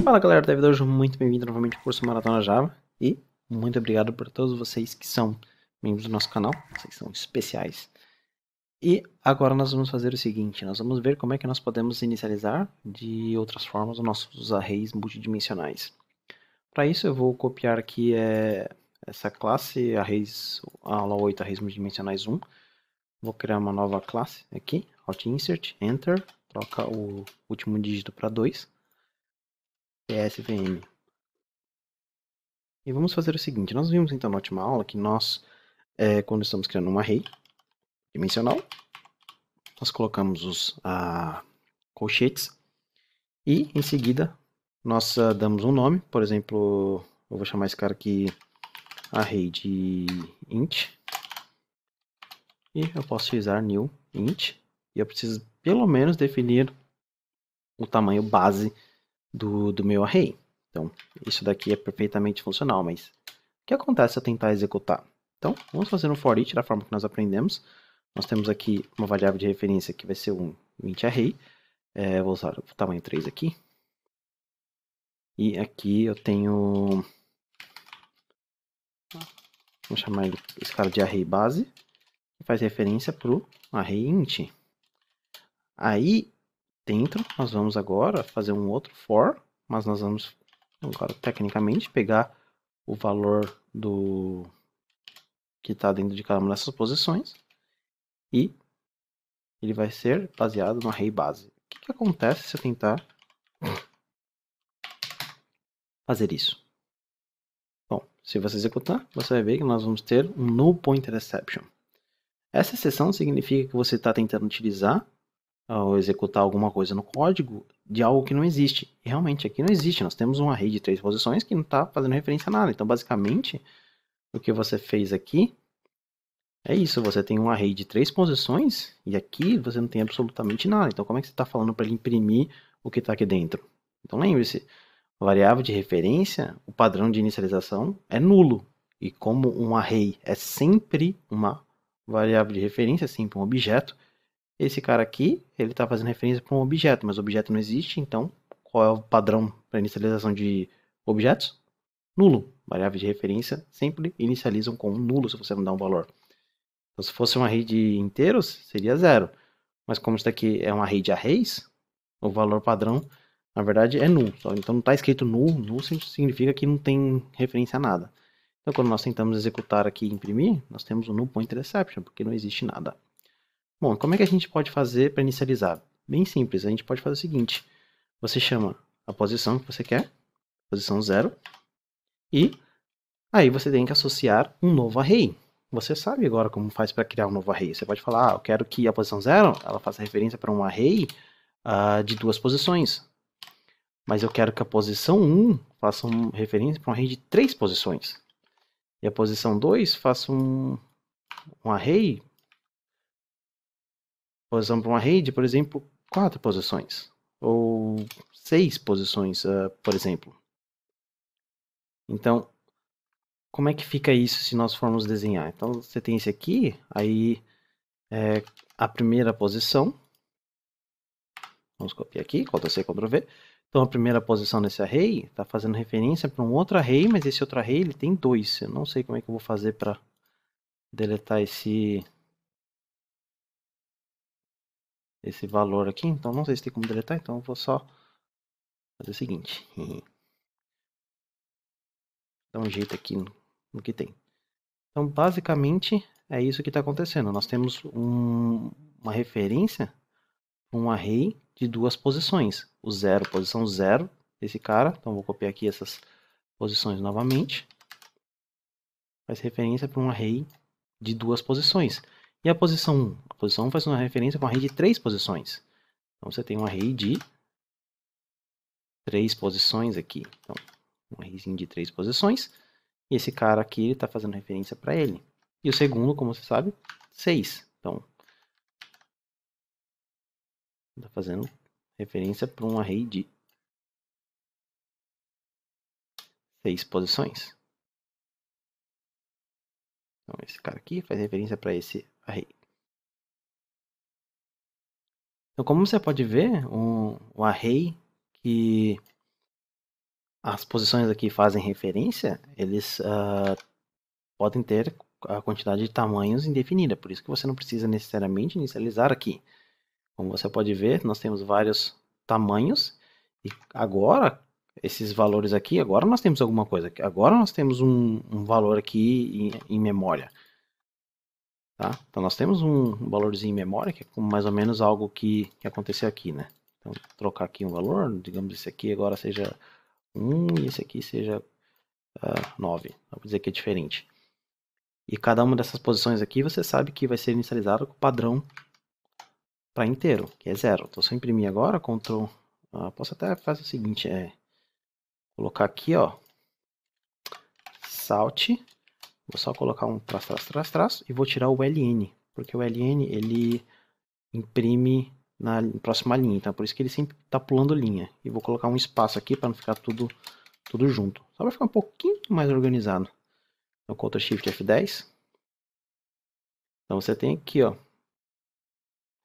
Fala galera, devedores, muito bem-vindo novamente ao curso Maratona Java e muito obrigado por todos vocês que são membros do nosso canal, vocês são especiais. E agora nós vamos fazer o seguinte, nós vamos ver como é que nós podemos inicializar de outras formas os nossos arrays multidimensionais. Para isso eu vou copiar aqui essa classe, arrays, aula 8, arrays multidimensionais 1. Vou criar uma nova classe aqui, Alt Insert, Enter, troca o último dígito para 2. PSVM. E vamos fazer o seguinte, nós vimos então na última aula que nós, quando estamos criando um array dimensional, nós colocamos os colchetes e em seguida nós damos um nome, por exemplo, eu vou chamar esse cara aqui array de int e eu posso utilizar new int e eu preciso pelo menos definir o tamanho base do meu array. Então, isso daqui é perfeitamente funcional, mas o que acontece se eu tentar executar? Então, vamos fazer um for each da forma que nós aprendemos. Nós temos aqui uma variável de referência que vai ser um int array. Vou usar o tamanho 3 aqui. E aqui eu tenho... Vamos chamar esse cara de array base, que faz referência para o array int. Aí, dentro, nós vamos agora fazer um outro for, mas nós vamos agora, tecnicamente, pegar o valor que está dentro de cada uma dessas posições e ele vai ser baseado no array base. O que acontece se eu tentar fazer isso? Bom, se você executar, você vai ver que nós vamos ter um null pointer exception. Essa exceção significa que você está tentando utilizar ou executar alguma coisa no código de algo que não existe. E realmente aqui não existe, nós temos um array de 3 posições que não está fazendo referência a nada. Então basicamente o que você fez aqui é isso, você tem um array de 3 posições e aqui você não tem absolutamente nada. Então como é que você está falando para ele imprimir o que está aqui dentro? Então lembre-se, a variável de referência, o padrão de inicialização é nulo. E como um array é sempre uma variável de referência, sempre um objeto, esse cara aqui, ele está fazendo referência para um objeto, mas o objeto não existe, então qual é o padrão para inicialização de objetos? Nulo. Variáveis de referência sempre inicializam com um nulo se você não dá um valor. Então, se fosse um array de inteiros, seria 0. Mas como isso daqui é um array de arrays, o valor padrão, na verdade, é null. Então não está escrito null, null significa que não tem referência a nada. Então quando nós tentamos executar aqui e imprimir, nós temos um null pointer exception, porque não existe nada. Bom, como é que a gente pode fazer para inicializar? Bem simples, a gente pode fazer o seguinte. Você chama a posição que você quer, posição 0, e aí você tem que associar um novo array. Você sabe agora como faz para criar um novo array. Você pode falar, eu quero que a posição 0 ela faça referência para um array de 2 posições. Mas eu quero que a posição 1 faça referência para um array de 3 posições. E a posição 2 faça um array, posição para um array de, por exemplo, 4 posições. Ou 6 posições, por exemplo. Então, como é que fica isso se nós formos desenhar? Então, você tem esse aqui, aí a primeira posição. Vamos copiar aqui, Ctrl+C, Ctrl+V. Então, a primeira posição desse array está fazendo referência para um outro array, mas esse outro array ele tem 2. Eu não sei como é que eu vou fazer para deletar esse valor aqui. Então, não sei se tem como deletar, então eu vou só fazer o seguinte. Dar um jeito aqui no que tem. Então, basicamente, é isso que está acontecendo. Nós temos uma referência, um array de 2 posições. O 0, posição 0 desse cara. Então, vou copiar aqui essas posições novamente. Faz referência para um array de 2 posições. E a posição 1? A posição 1 faz uma referência para um array de 3 posições. Então, você tem um array de 3 posições aqui. Então, um arrayzinho de 3 posições. E esse cara aqui está fazendo referência para ele. E o segundo, como você sabe, 6. Então, está fazendo referência para um array de 6 posições. Então, esse cara aqui faz referência para esse array. Então, como você pode ver, o array que as posições aqui fazem referência, eles podem ter a quantidade de tamanhos indefinida, por isso que você não precisa necessariamente inicializar aqui. Como você pode ver, nós temos vários tamanhos, e agora, esses valores aqui, agora nós temos alguma coisa, agora nós temos um valor aqui em memória. Tá? Então nós temos um valorzinho em memória, que é como mais ou menos algo que aconteceu aqui, né? Então, vou trocar aqui um valor, digamos esse aqui agora seja 1 e esse aqui seja 9. Vamos dizer que é diferente. E cada uma dessas posições aqui você sabe que vai ser inicializada com o padrão para inteiro, que é 0. Então se eu imprimir agora, Ctrl... posso até fazer o seguinte, colocar aqui, ó, Salt, vou só colocar um traço, e vou tirar o LN, porque o LN, ele imprime na próxima linha, então por isso que ele sempre está pulando linha. E vou colocar um espaço aqui para não ficar tudo junto, só vai ficar um pouquinho mais organizado. Então Ctrl Shift F10. Então você tem aqui, ó,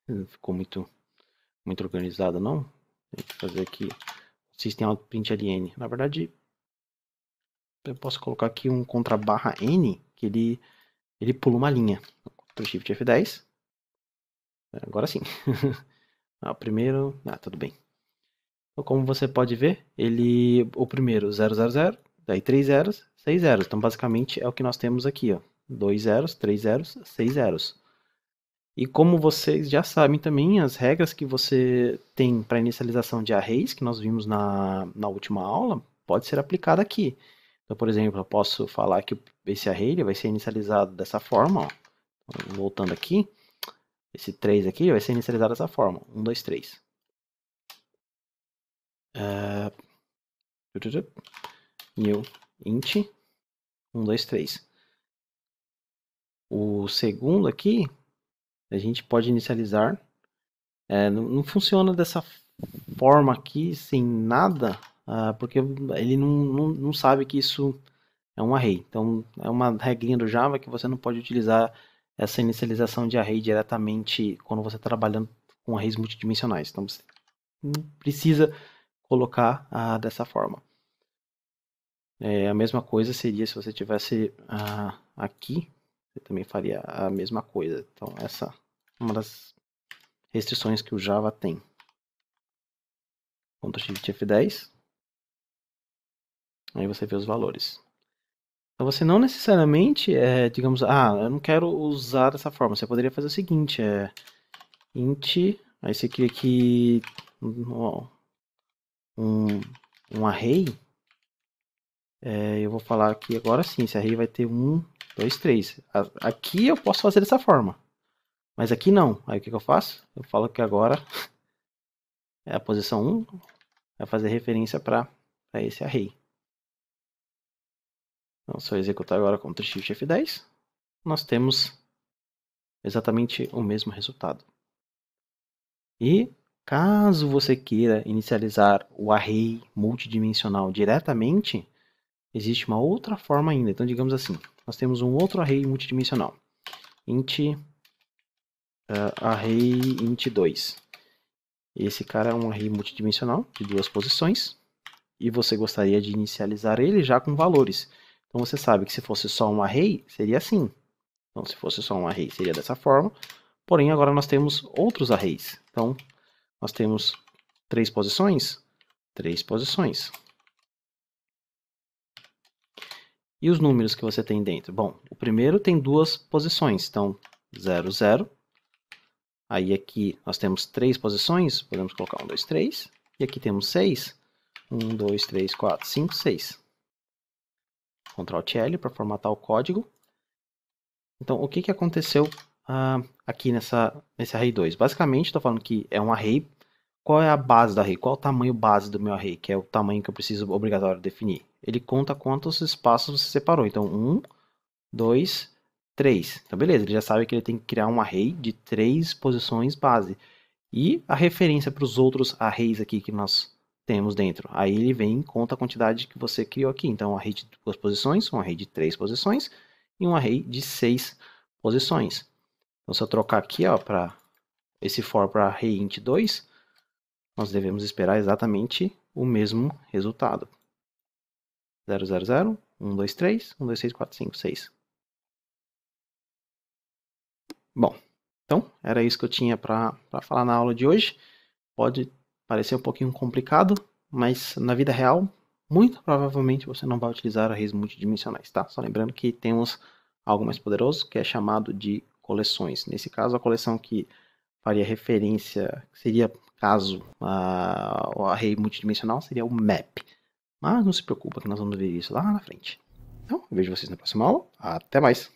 não ficou muito organizado não, tem que fazer aqui System Out Print LN. Na verdade, eu posso colocar aqui um contra barra N, que ele pula uma linha. Ctrl Shift F10. Agora sim. Primeiro, tudo bem. Então, como você pode ver, o primeiro 000, daí 3 zeros, 6 zeros. Então, basicamente, é o que nós temos aqui, ó. 2 zeros, 3 zeros, 6 zeros. E como vocês já sabem também, as regras que você tem para inicialização de arrays, que nós vimos na última aula, pode ser aplicada aqui. Então, por exemplo, eu posso falar que esse array ele vai ser inicializado dessa forma, ó. Voltando aqui, esse 3 aqui vai ser inicializado dessa forma, 1, 2, 3. New int 1, 2, 3. O segundo aqui, a gente pode inicializar. Não funciona dessa forma aqui, sem nada, porque ele não sabe que isso é um array. Então, é uma regrinha do Java que você não pode utilizar essa inicialização de array diretamente quando você está trabalhando com arrays multidimensionais. Então, você não precisa colocar dessa forma. A mesma coisa seria se você tivesse aqui, você também faria a mesma coisa. Então, essa é uma das restrições que o Java tem. Ctrl Shift F10. Aí você vê os valores. Então você não necessariamente, digamos, eu não quero usar dessa forma. Você poderia fazer o seguinte, int, aí você cria aqui um array. Eu vou falar aqui agora sim, esse array vai ter 1, 2, 3. Aqui eu posso fazer dessa forma, mas aqui não. Aí o que eu faço? Eu falo que agora a posição 1 vai fazer referência para esse array. Então, se eu executar agora Ctrl Shift F10, nós temos exatamente o mesmo resultado. E caso você queira inicializar o array multidimensional diretamente, existe uma outra forma ainda. Então, digamos assim, nós temos um outro array multidimensional. Int array int2. Esse cara é um array multidimensional de 2 posições. E você gostaria de inicializar ele já com valores. Então você sabe que se fosse só um array, seria assim. Então se fosse só um array, seria dessa forma. Porém, agora nós temos outros arrays. Então, nós temos 3 posições. 3 posições. E os números que você tem dentro? Bom, o primeiro tem 2 posições. Então, 0, 0. Aí aqui nós temos 3 posições. Podemos colocar 1, 2, 3. E aqui temos 6. 1, 2, 3, 4, 5, 6. Ctrl L para formatar o código. Então, o que aconteceu aqui nesse array 2? Basicamente, estou falando que é um array. Qual é a base do array? Qual é o tamanho base do meu array? Que é o tamanho que eu preciso obrigatório definir. Ele conta quantos espaços você separou. Então, 1, 2, 3. Então, beleza. Ele já sabe que ele tem que criar um array de 3 posições base. E a referência para os outros arrays aqui que nós temos dentro. Aí ele vem e conta a quantidade que você criou aqui. Então, um array de 2 posições, um array de 3 posições e um array de 6 posições. Então, se eu trocar aqui para esse for para array int2, nós devemos esperar exatamente o mesmo resultado. 0, 0, 0, 1, 2, 3, 1, 2, 3, 4, 5, 6. Bom, então era isso que eu tinha para falar na aula de hoje. Pode parecer um pouquinho complicado, mas na vida real, muito provavelmente você não vai utilizar arrays multidimensionais, tá? Só lembrando que temos algo mais poderoso, que é chamado de coleções. Nesse caso, a coleção que faria referência, seria caso o array multidimensional, seria o map. Mas não se preocupa que nós vamos ver isso lá na frente. Então, eu vejo vocês na próxima aula. Até mais!